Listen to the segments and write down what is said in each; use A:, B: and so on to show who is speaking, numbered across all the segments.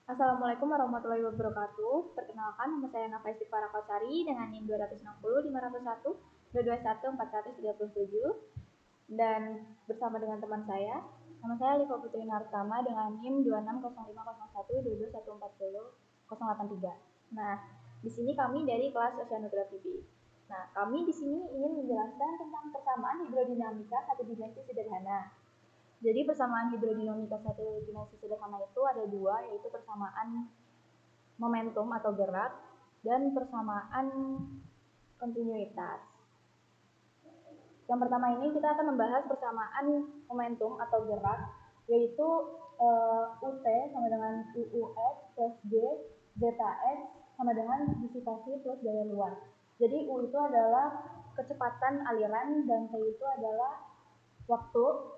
A: Assalamualaikum warahmatullahi wabarakatuh. Perkenalkan, nama saya Nafa Istighfara Kausari dengan NIM 260 501 221 437 dan bersama dengan teman saya, nama saya Liva Putri Nartama dengan NIM 260501 22140 083. Nah, di sini kami dari kelas Oceanografi B. Nah, kami di sini ingin menjelaskan tentang persamaan hidrodinamika satu dimensi sederhana. Jadi persamaan hidrodinamika satu dimensi sederhana itu ada dua, yaitu persamaan momentum atau gerak dan persamaan kontinuitas. Yang pertama ini kita akan membahas persamaan momentum atau gerak, yaitu UT sama dengan UUX plus G, zeta X sama dengan disipasi plus daya luar. Jadi U itu adalah kecepatan aliran dan T itu adalah waktu.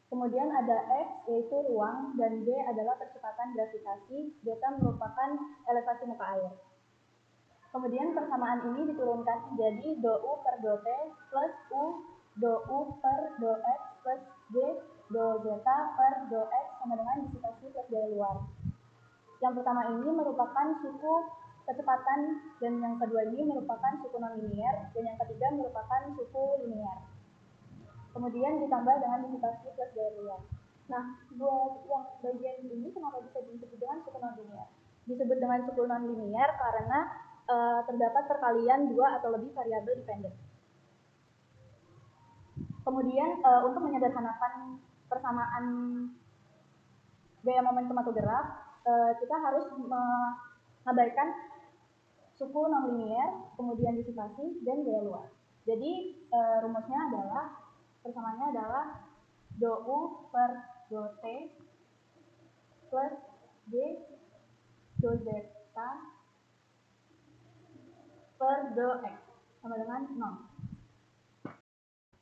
A: Kemudian ada X yaitu ruang dan G adalah kecepatan gravitasi, zeta merupakan elevasi muka air. Kemudian persamaan ini diturunkan menjadi do U per do T plus U do U per do X plus G do zeta per do X sama dengan disipasi plus daya luar. Yang pertama ini merupakan suku kecepatan dan yang kedua ini merupakan suku non-linier dan yang ketiga merupakan suku linier. Kemudian ditambah dengan disipasi plus daya luar. Nah, buat yang bagian ini kenapa bisa disebut dengan suku non-linier? Disebut dengan suku non-linier karena terdapat perkalian dua atau lebih variabel dependen. Kemudian untuk menyederhanakan persamaan gaya momentum atau gerak, kita harus mengabaikan suku non-linier, kemudian disipasi, dan gaya luar. Jadi rumusnya adalah persamaannya adalah do U per do T plus G do zeta per do X sama dengan 0.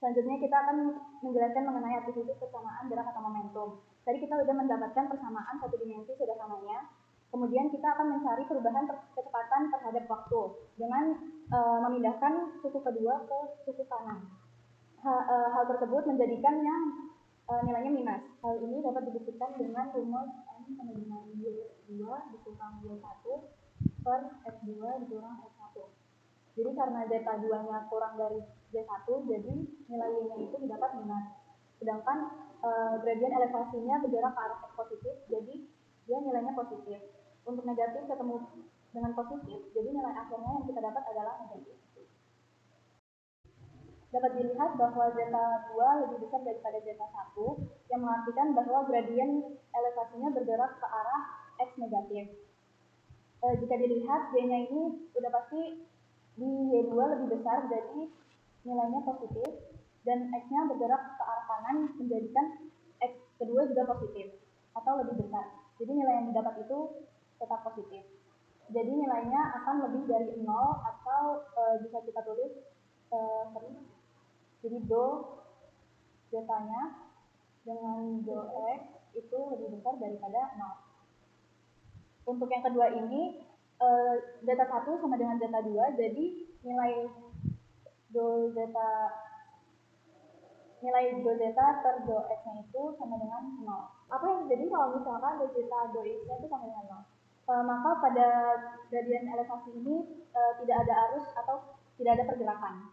A: Selanjutnya kita akan menjelaskan mengenai atribut persamaan gerak atau momentum. Tadi kita sudah mendapatkan persamaan satu dimensi sederhananya. Kemudian kita akan mencari perubahan kecepatan terhadap waktu dengan memindahkan suku kedua ke suku kanan. Hal tersebut menjadikannya nilainya minus. Hal ini dapat dibuktikan dengan rumus M sama dengan Y2 dikurang Y1 per X2 dikurang X1. Jadi karena zeta 2-nya kurang dari Z1, jadi nilai Y-nya itu didapat minus. Sedangkan gradien elevasinya bergerak ke arah X positif, jadi dia nilainya positif. Untuk negatif ketemu dengan positif, jadi nilai akhirnya yang kita dapat adalah negatif. Dapat dilihat bahwa zeta 2 lebih besar daripada zeta 1, yang mengartikan bahwa gradien elevasinya bergerak ke arah X negatif. Jika dilihat Y-nya ini sudah pasti di Y2 lebih besar, jadi nilainya positif, dan X-nya bergerak ke arah kanan menjadikan X kedua juga positif atau lebih besar. Jadi nilai yang didapat itu tetap positif. Jadi nilainya akan lebih dari 0 atau bisa kita tulis jadi do zetanya dengan do X itu lebih besar daripada 0. Untuk yang kedua ini zeta 1 sama dengan zeta 2, jadi nilai do zeta per do X-nya itu sama dengan 0. Apa yang terjadi kalau misalkan do zeta do X-nya itu sama dengan 0? Maka pada gradien elevasi ini tidak ada arus atau tidak ada pergerakan.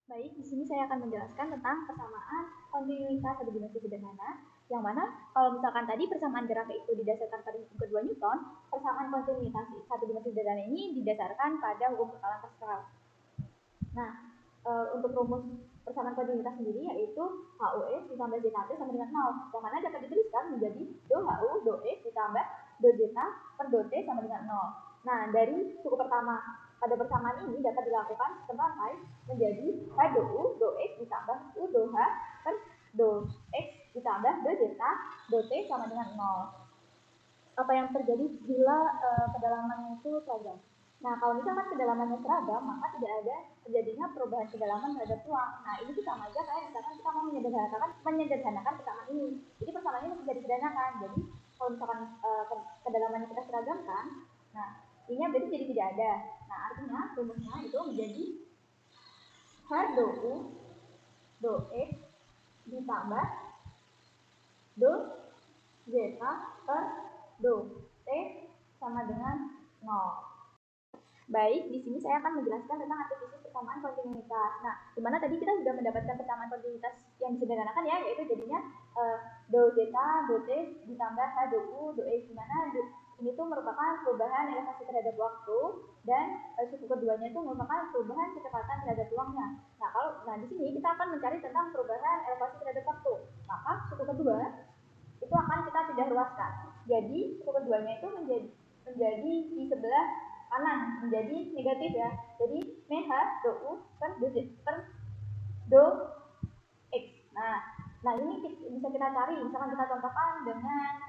A: Baik, di sini saya akan menjelaskan tentang persamaan kontinuitas satu dimensi sederhana, yang mana kalau misalkan tadi persamaan gerak itu didasarkan pada hukum kedua Newton, persamaan kontinuitas satu dimensi sederhana ini didasarkan pada hukum kekalan Pascal. Nah, untuk rumus persamaan kontinuitas sendiri yaitu HUX ditambah ZT sama dengan 0, yang mana dapat dituliskan menjadi do HU do X ditambah do zeta per do T sama dengan 0. Nah, dari suku pertama pada persamaan ini dapat dilakukan sampai menjadi H do U do X ditambah U do H per do X ditambah do zeta do T sama dengan 0. Apa yang terjadi bila kedalamannya itu seragam? Nah, kalau misalkan kedalamannya seragam, maka tidak ada terjadinya perubahan kedalaman terhadap ruang. Nah, ini sama aja kayak misalkan kita mau menyederhanakan persamaan ini. Jadi persamaan ini bisa disederhanakan. Jadi kalau misalkan kedalamannya kita seragamkan, nah ini berarti jadi tidak ada. Nah, artinya rumusnya itu menjadi H do U do X ditambah do zeta per do T sama dengan 0. Baik, di sini saya akan menjelaskan tentang arti fisik persamaan kontinuitas. Nah, dimana tadi kita sudah mendapatkan persamaan kontinuitas yang disederhanakan ya, yaitu jadinya do zeta, do t ditambah h do u, do e, dimana ini tuh merupakan perubahan elevasi terhadap waktu dan suku keduanya itu merupakan perubahan kecepatan terhadap ruangnya. Nah, di sini kita akan mencari tentang perubahan elevasi terhadap waktu. Maka suku kedua itu akan kita tidak luaskan. Jadi suku keduanya itu menjadi di sebelah kanan, menjadi negatif ya. Jadi nh do u per do x. Nah ini bisa kita cari, misalkan kita contohkan dengan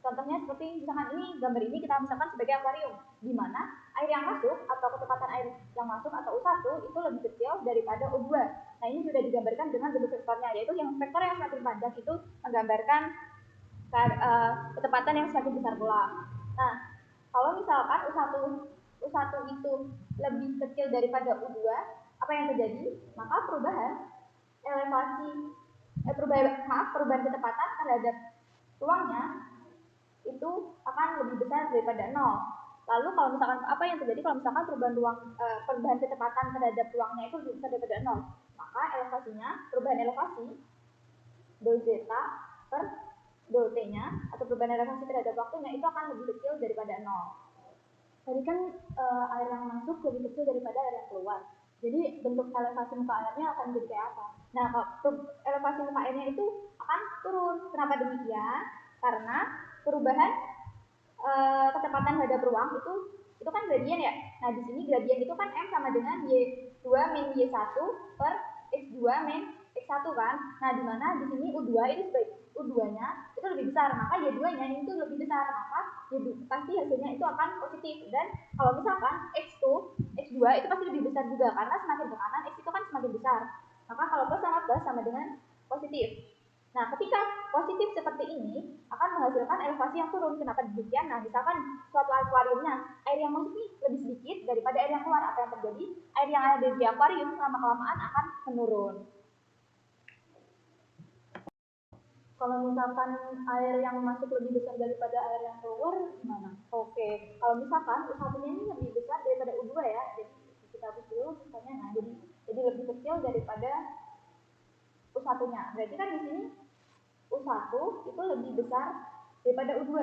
A: contohnya seperti misalkan ini gambar ini kita misalkan sebagai akuarium, di mana air yang masuk atau kecepatan air yang masuk atau U1 itu lebih kecil daripada U2. Nah ini sudah digambarkan dengan bentuk vektornya, yaitu yang vektor yang semakin panjang itu menggambarkan kecepatan yang semakin besar pula. Nah kalau misalkan U1 itu lebih kecil daripada U2, apa yang terjadi? Maka perubahan kecepatan terhadap ruangnya itu akan lebih besar daripada 0. Lalu kalau misalkan apa yang terjadi kalau misalkan perubahan kecepatan terhadap ruangnya itu lebih besar daripada 0, maka perubahan elevasi do zeta per do t-nya atau perubahan elevasi terhadap waktunya itu akan lebih kecil daripada 0. Tadi kan air yang masuk lebih kecil daripada air yang keluar. Jadi bentuk elevasi muka airnya akan jadi kayak apa? Nah, elevasi muka airnya itu akan turun. Kenapa demikian? Karena perubahan kecepatan terhadap ruang itu kan gradien ya. Nah, di sini gradien itu kan M sama dengan Y2 min Y1 per X2 min X1 kan. Nah, di mana di sini U2 ini sebagai U2-nya itu lebih besar, maka Y2-nya itu lebih besar, maka pasti hasilnya itu akan positif. Dan kalau misalkan X2 itu pasti lebih besar juga, karena semakin ke kanan X itu kan semakin besar. Maka kalau plus sama dengan positif. Nah, ketika positif seperti ini akan menghasilkan elevasi yang turun. Kenapa demikian? Nah, misalkan suatu akuariumnya air yang masuk nih lebih sedikit daripada air yang keluar, apa yang terjadi? Air yang ada di akuarium lama-kelamaan akan menurun. Kalau misalkan air yang masuk lebih besar daripada air yang keluar, gimana? Oke, kalau misalkan U1-nya ini lebih besar daripada U2 ya, jadi kita hapus dulu misalnya, nah jadi lebih kecil daripada U1-nya. Berarti kan di sini U1 itu lebih besar daripada U2.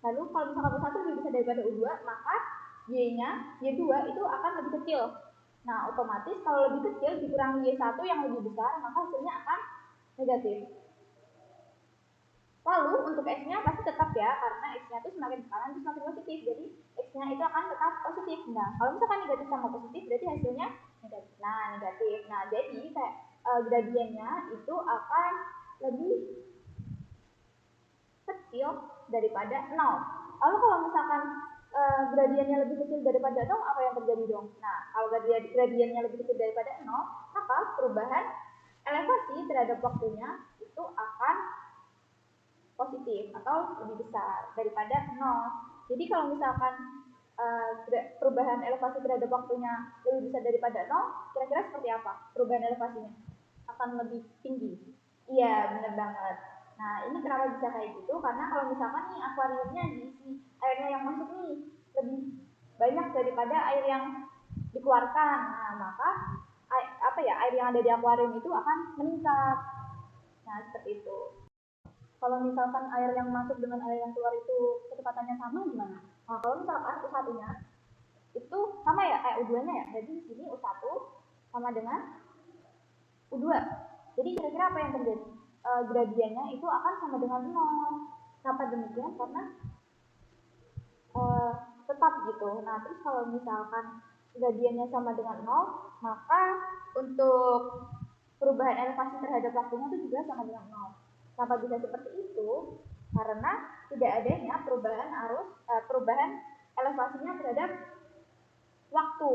A: Lalu kalau misalkan U1 lebih besar daripada U2, maka Y2 itu akan lebih kecil. Nah, otomatis kalau lebih kecil dikurangi Y1 yang lebih besar, maka hasilnya akan negatif. Lalu untuk X-nya pasti tetap ya, karena X-nya itu semakin ke kanan itu semakin positif. Jadi X-nya itu akan tetap positif. Nah, kalau misalkan negatif sama positif berarti hasilnya negatif. Negatif. Nah, jadi kayak gradiennya itu akan lebih kecil daripada 0. Lalu kalau misalkan gradiennya lebih kecil daripada 0, apa yang terjadi dong? Nah, kalau gradiennya lebih kecil daripada 0, maka perubahan elevasi terhadap waktunya itu akan positif atau lebih besar daripada 0. Jadi kalau misalkan perubahan elevasi terhadap waktunya lebih besar daripada 0, kira-kira seperti apa perubahan elevasinya? Akan lebih tinggi. Iya, benar banget. Nah, ini kenapa bisa kayak gitu? Karena kalau misalkan nih akuariumnya diisi airnya yang masuk nih lebih banyak daripada air yang dikeluarkan. Nah, maka air yang ada di akuarium itu akan meningkat. Nah, seperti itu. Kalau misalkan air yang masuk dengan air yang keluar itu kecepatannya sama gimana? Nah, kalau misalkan U1-nya itu sama ya kayak U2-nya ya. Jadi di sini U1 sama dengan U2. Jadi kira-kira apa yang terjadi? Gradiennya itu akan sama dengan 0. Kenapa demikian? Karena tetap gitu. Nah, terus kalau misalkan gradiennya sama dengan 0, maka untuk perubahan elevasi terhadap waktunya itu juga sama dengan 0. Kenapa bisa seperti itu? Karena tidak adanya perubahan elevasinya terhadap waktu.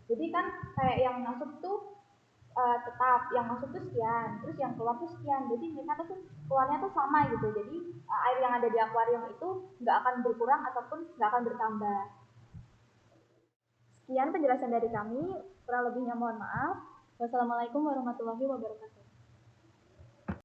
A: Jadi kan kayak yang masuk tuh tetap, yang masuk tuh sekian, terus yang keluar tuh sekian. Jadi mereka tuh keluarnya tuh sama gitu. Jadi air yang ada di akuarium itu nggak akan berkurang ataupun nggak akan bertambah. Sekian penjelasan dari kami, kurang lebihnya mohon maaf. Wassalamualaikum warahmatullahi wabarakatuh.